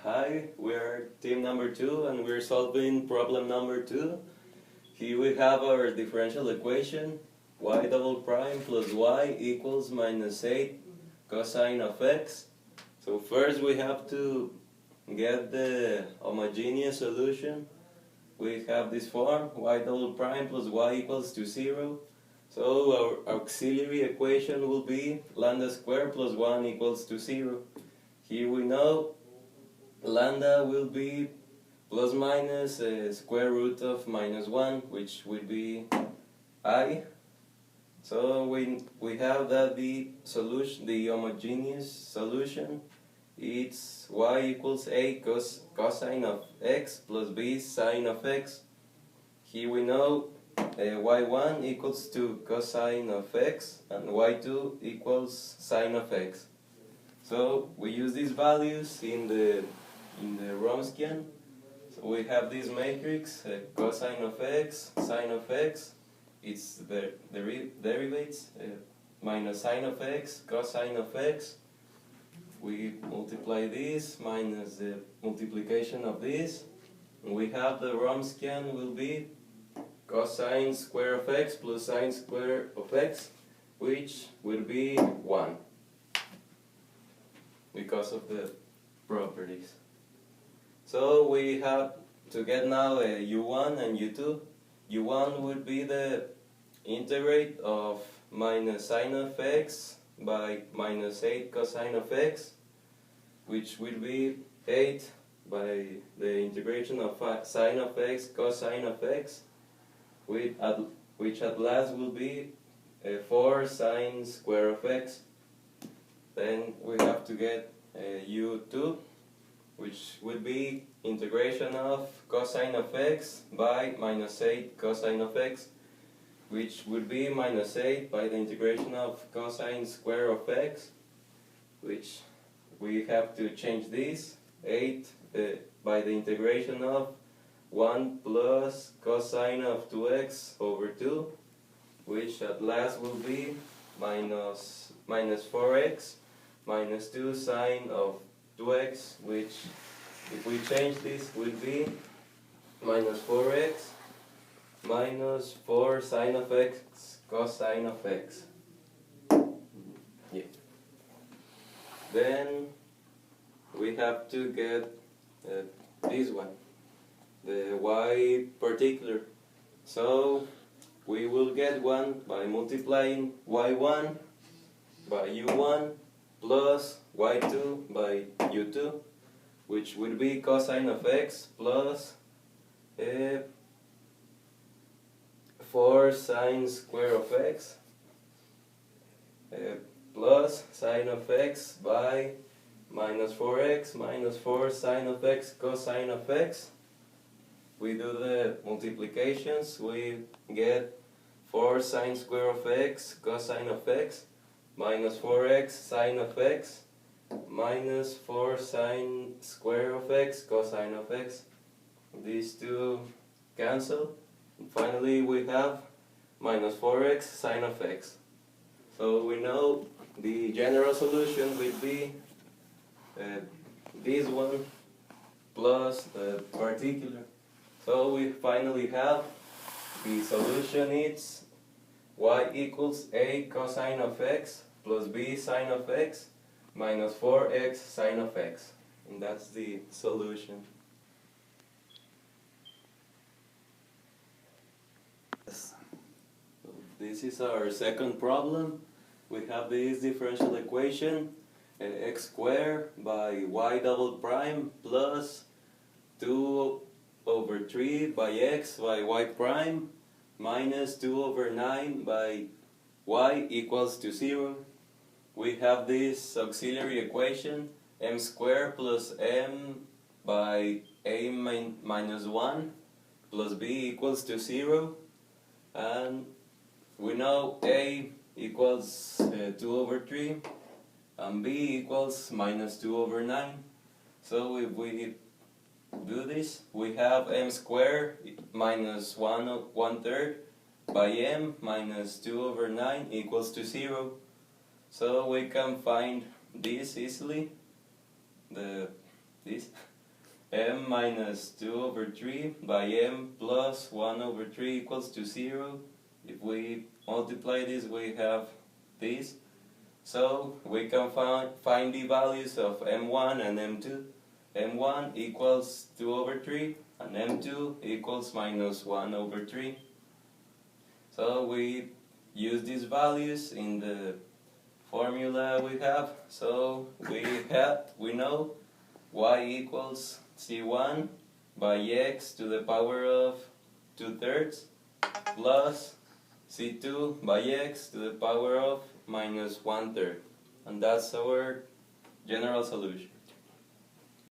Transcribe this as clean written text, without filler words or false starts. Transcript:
Hi, we're team number 2 and we're solving problem number 2. Here we have our differential equation, y double prime plus y equals minus 8 cosine of x. So first we have to get the homogeneous solution. We have this form, y double prime plus y equals to 0. So our auxiliary equation will be lambda squared plus 1 equals to 0. Here we know lambda will be plus minus square root of minus 1, which will be I. So we have that the solution, the homogeneous solution, it's y equals a cosine of x plus b sine of x. Here we know y1 equals to cosine of x and y2 equals sine of x. So we use these values in the Wronskian. So we have this matrix, cosine of x, sine of x, it's the derivatives, minus sine of x, cosine of x. We multiply this minus the multiplication of this, and we have the Wronskian will be cosine square of x plus sine square of x, which will be 1 because of the properties. So we have to get now u1 and u2. u1 would be the integrate of minus sine of x by minus 8 cosine of x, which will be 8 by the integration of sine of x cosine of x, which at last will be 4 sine square of x. Then we have to get u2, which would be integration of cosine of x by minus 8 cosine of x, which would be minus 8 by the integration of cosine square of x, which we have to change this, 8 by the integration of 1 plus cosine of 2x over 2, which at last will be minus 4x minus 2 sine of 2x, which if we change this will be minus 4x minus 4 sine of x cosine of x. Yeah. Then we have to get this one, the y particular. So we will get 1 by multiplying y1 by u1 plus y2 by u2, which will be cosine of x plus 4 sine square of x plus sine of x by minus 4x minus 4 sine of x cosine of x. We do the multiplications, we get 4 sine square of x cosine of x minus 4x sine of x minus 4 sine square of x cosine of x. These two cancel. And finally we have minus 4x sine of x. So we know the general solution will be this one plus the particular. So we finally have the solution is y equals a cosine of x plus b sine of x minus 4x sine of x. And that's the solution. So this is our second problem. We have this differential equation, x squared by y double prime plus 2 over 3 by x by y prime minus 2 over 9 by y equals to 0. We have this auxiliary equation, m squared plus m by a minus 1 plus b equals to 0. And we know a equals 2 over 3 and b equals minus 2 over 9. So if we do this, we have m squared minus 1/3 by m minus 2 over 9 equals to 0. So we can find this easily, this m minus 2 over 3 by m plus 1 over 3 equals to 0. If we multiply this, we have this. So we can find the values of m1 and m2. m1 equals 2 over 3 and m2 equals minus 1 over 3. So we use these values in the formula we have. So we know y equals c1 by x to the power of 2/3 plus c2 by x to the power of minus 1/3. And that's our general solution.